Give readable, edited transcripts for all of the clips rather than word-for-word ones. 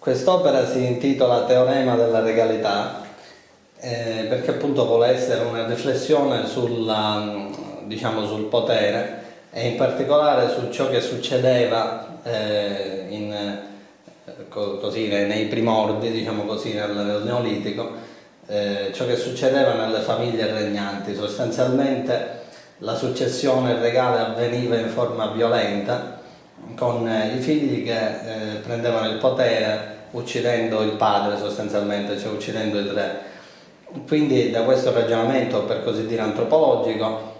Quest'opera si intitola Teorema della regalità perché appunto vuole essere una riflessione sul potere e in particolare su ciò che succedeva nei primordi, diciamo così, nel Neolitico, ciò che succedeva nelle famiglie regnanti. Sostanzialmente la successione regale avveniva in forma violenta, con i figli che prendevano il potere uccidendo il padre, sostanzialmente, cioè uccidendo il re. Quindi da questo ragionamento, per così dire, antropologico,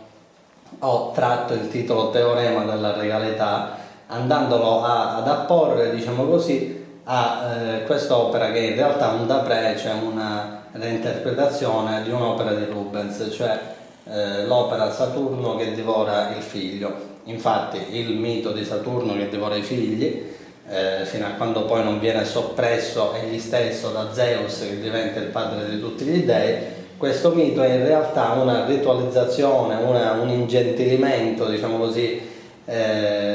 ho tratto il titolo Teorema della regalità, andandolo ad apporre, diciamo così, a quest'opera che in realtà è un d'après, cioè una reinterpretazione di un'opera di Rubens, cioè l'opera Saturno che divora il figlio. Infatti il mito di Saturno che divora i figli, fino a quando poi non viene soppresso egli stesso da Zeus, che diventa il padre di tutti gli dei, questo mito è in realtà una ritualizzazione, un ingentilimento, diciamo così,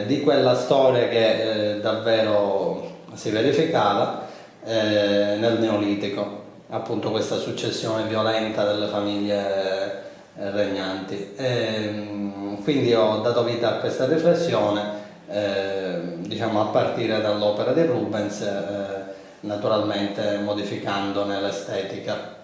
di quella storia che davvero si verificava nel Neolitico, appunto questa successione violenta delle famiglie regnanti. Quindi ho dato vita a questa riflessione, diciamo a partire dall'opera di Rubens, naturalmente modificandone l'estetica.